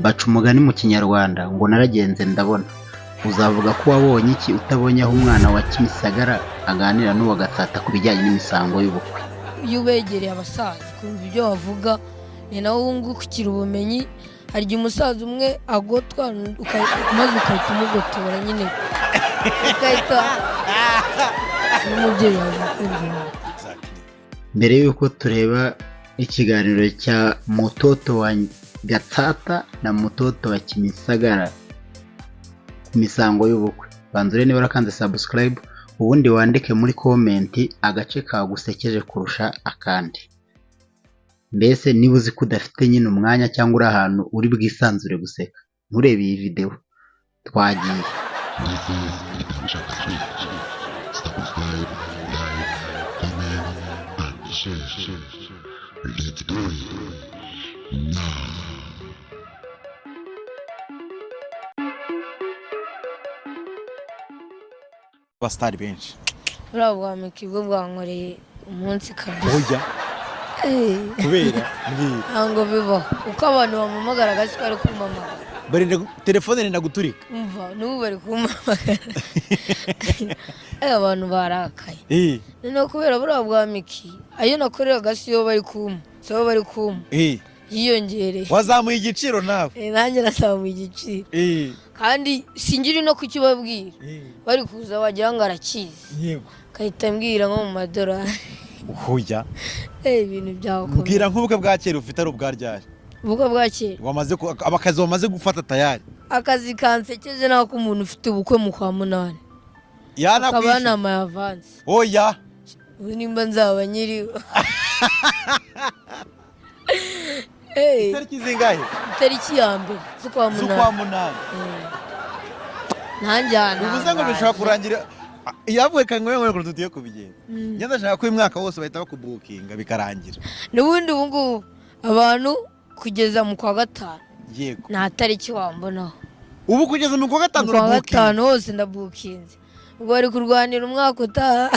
baca umugani mu kinyarwanda ngo naragenze ndabona. Uzavuga ko wabonye iki utabonye aho umwana wa Kimisagara aganira n'uwa Gatsata ku bijyanye n'imisango y'ubukwe? Iyo ubegereye abasaza kumva ibyo bavuga ni nawe wungukira ubumenyi. Hari igihe umusaza umwe agotwa maze ukahita umugotora nyine ukahita n'umubyeyi wawe kumva. Mbere y'uko tureba ikiganiro cya mutoto wa Gatsata na mutoto wa Kimisagara ku misango y'ubukwe, banzure niba warakanze subscribe ubundi wandike muri comment agace kagusekeje kurusha akandi. Mbese niba uzi ko udafite nyine umwanya cyangwa uri ahantu uri bwisanzure guseka, nturebe iyi video. Twagiye. Abastari benshi Urabwa mu kigo bwankoreye umunsi kabisa. oya kubera ntabwo bibaho uko abantu bamamagara gasi bari kumamagara barinde telefone renda guturika umva n'ubu bari kumamagara. Abantu barakaye noneho kubera buriya bwa Miki ayo nakorera gasi yo bari kuma so bari kuma yiyongereye wazamuye igiciro nawe. nanjye nasamuye igiciro kandi singiri no kukibabwira bari kuza wagira ngo arakizi yego kahita mbwira nko mu madorari. oya ibintu byakomeye. mbwira nk'ubukwe bwa kera ufite ari ubwa ryari? ubukwe bwa kera wamaze abakazi bamaze gufata tayari. akazi kansekeje nako umuntu ufite ubukwe mu kwa munani akaba nama yavanze. oya ubu nimba nzaba nyiriho. itariki zingahe? itariki ya mbere z'ukwa munani. ntanjyana bivuze ngo bishobora kurangira yavuye kangwe ngo tutiye kubigenda. Nyenda ndashaka ko uyu mwaka wose bahita bakubukinga bikarangira. n'ubundi ubu ngubu abantu kugeza mu kwa gatanu yego nta tariki wambonaho. ubu kugeza mu kwa gatanu mu kwa gatanu hose ndabukinze. ubwo bari kurwanira umwaka utaha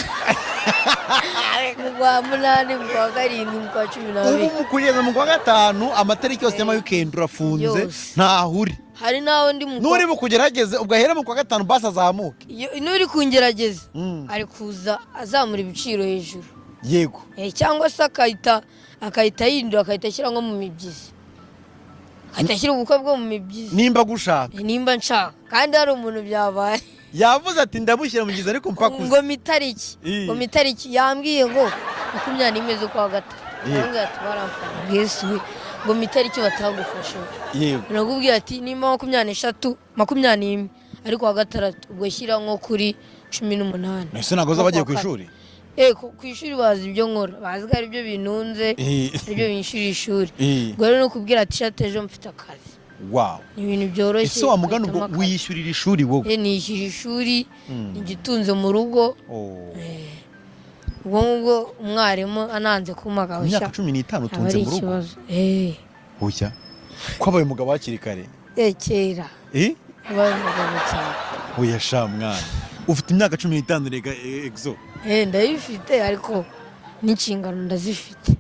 mu kwa munani mu kwa karindwi mu kwa cumi n'abiri. ubu kugeza mu kwa gatanu amatariki yose y'ama weekend urafunze ntahuri. hari naho ndi mu nuri bukugerageze ubwo ahera mu kwa gatanu basi azamuke. nuri kungerageza ari kuza azamura ibiciro hejuru. yego cyangwa se akahita yindura akahita ashyira nko mu mibyizi akahita ashyira ubukwe bwo mu mibyizi nimba gushaka nimba nshaka kandi hari umuntu byabaye yavuze ati ndabushyira mu gihe ariko mpakuze ngo mitariki yambwiye ngo 21 z'ukwa gatatu. ngira ati baramfana Yesu ngo mitariki batagufasha. yego nakubwiye ati nimba 23 ariko wa gatandatu ubwo shyira nko kuri 18. nese nagoza bagiye ku ishuri. ku ishuri bazi ibyo nkora bazi ko ari byo binunze ibyo binshira ishuri. ubwo rero nakubwira ati shatejo mfite akazi. wow ni ibintu byoroshye. ese wa mugana ubwo wiyishyurira ishuri wowe? nishyura ishuri igitunze mu rugo. ubwo ngubwo umwarimu ananze kumagabashya imyaka 15 utunze mu rugo. oya ko abaye umugabo hakiri kare. kera abaye umugabo cyane. oya sha mwana ufite imyaka 15 rega exo. ndayifite ariko n'inshingano ndazifite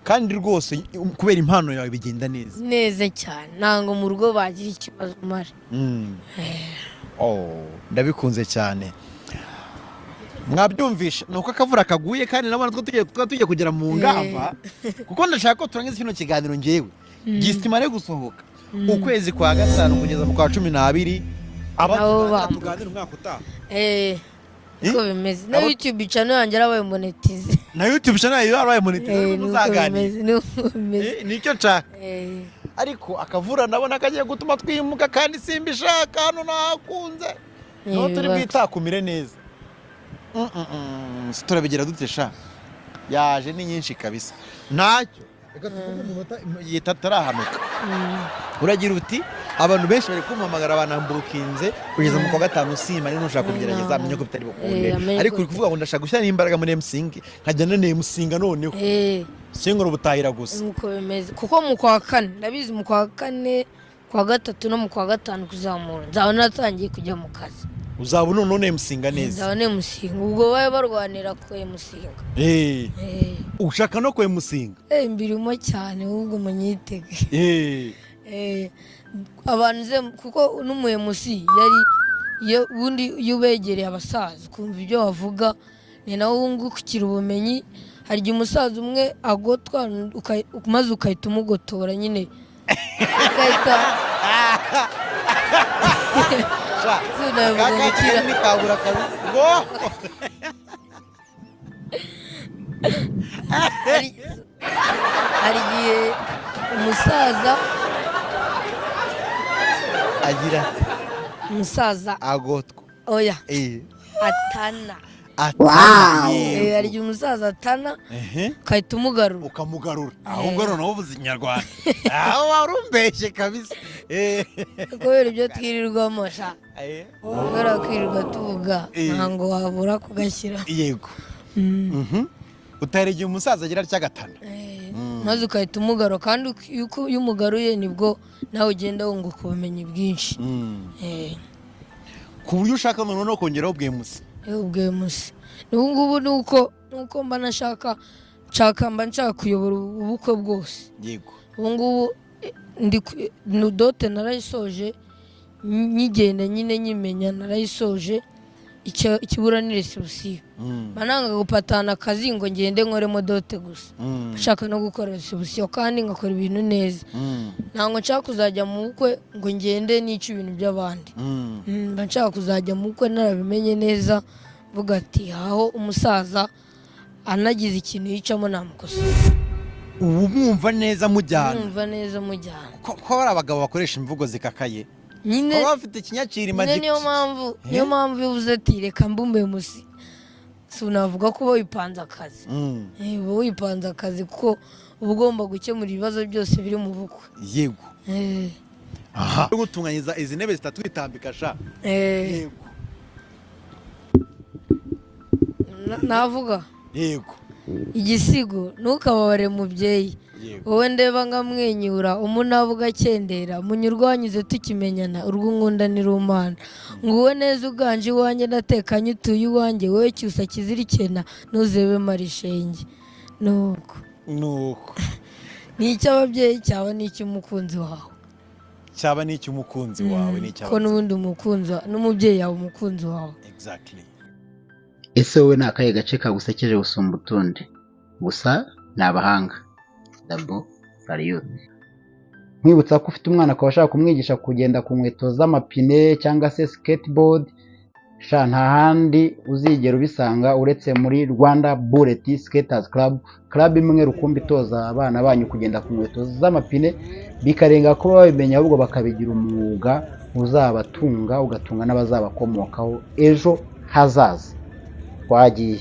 kandi rwose kubera impano yawe bigenda neza cyane ntango mu rugo bagira ikibazo mara. ndabikunze cyane. mwabyumvisha nuko akavura kaguye kandi nabona tujye kugera mu ngamba kuko ndashaka ko turangiza kino kiganiro ngewe gisimare gusohoka ukwezi kwa gatanu kugeza mu kwa 12 tuganira umwaka utaha. uko bimeze na YouTube channel yanjye arabaye monetize. na YouTube channel yawe arabaye monetize muzaganira. nicyo nshaka. ariko akavura nabona kagiye gutuma twimuka kandi simbishaka hano nakunze. no turi bwitakumire neza. turabigira dute sha yaje ni nyinshi kabisa ntacyo reka tuvuge umunota yitarahanuka. uragira uti abantu benshi bari kumamagara banambukinze kugeza mu kwa gatanu sima ari nushaka kugerageza amenye ko bitari bukunde ariko uri kuvuga ngo ndashaka gushyira imbaraga muri MSing nkajyana ne MSing noneho singo rubutahira gusa. uko bimeze kuko mu kwa kane ndabizi mu kwa kane kwa gatatu no mu kwa gatanu kuzamura nzaho natangiye kujya mu kazi. uzabona none musinga neza nzabone musinga ubwo baye barwanira ko musinga ushaka no ko musinga mbirimo cyane ubwo munyitege abantu kuko n'umuyemusi yari ubundi iyo ubegereye abasaza ukumva ibyo bavuga ni nawe wungukira ubumenyi. Hari igihe umusaza umwe agotwa maze ukahita umugotora nyine ukahita hari igihe umusaza agira umusaza agotwa oya atana hari igihe umusaza atana ukahita umugarura ukamugarura ahubwo noneho uvuze inyarwanda aho wari umbeshye kabisa kubera ibyo twirirwamo sha kubera kwirirwa tuvuga ntabwo wabura kugashyira yego utahera igihe umusaza agira cy'agatana maze ukahita umugarura kandi iyo umugaruye nibwo nawe ugenda wunguka ubumenyi bwinshi ku buryo ushaka noneho kongeraho ubwemusi ubwemusi n'ubu ngubu nuko mba nshaka kuyobora ubukwe bwose yego ubu ngubu dote narayisoje nyigenda nyine nyimenya narayisoje ikibura ni resebusiyo bananga gupatana akazi ngo ngende nkoremo dote gusa nshaka no gukora resebusiyo kandi ngakora ibintu neza ntabwo nshaka kuzajya mu bukwe ngo ngende nica ibintu by'abandi mba nshaka kuzajya mu bukwe narabimenye neza vuga ati aho umusaza anagize ikintu yicamo namukosa ubu mwumva neza mujyana ko hari abagabo bakoresha imvugo zikakaye nyine baba bafite ikinyaciri magiki niyo mpamvu iyo uvuze ati reka mbumbe musi si unavuga ko uba wipanze akazi uba wipanze akazi kuko uba ugomba gukemura ibibazo byose biri mu bukwe yego aha gutunganyiriza izi ntebe zitatu bitambika sha yego navuga yego igisigo ntukababare mubyeyi wowe ndeba nkamwenyura umunavu ugakendera munyurwanyuze tukimenyana urw'unkunda ni rumana nguwe neza uganje iwanjye ndatekanye utuye iwanjye wowe cyusa kizirikena ntuzebe marishenge nuko ni icy'ababyeyi cyaba ni icy'umukunzi wawe ko n'ubundi umukunzi n'umubyeyi yawe umukunzi wawe ese wowe ni akahe gace kagusekeje gusumba utundi? Gusa ni abahanga dabo fariyuti. Nkwibutsa ko ufite umwana akaba ashaka kumwigisha kugenda ku nkweto z'amapine cyangwa se skateboard, nta handi uzigera ubisanga uretse muri Rwanda Bullet Skaters Club imwe rukumbi itoza abana banyu kugenda ku nkweto z'amapine bikarenga ko babimenya ahubwo bakabigira umwuga uzabatunga ugatunga n'abazabakomokaho ejo hazaza. Twagiye.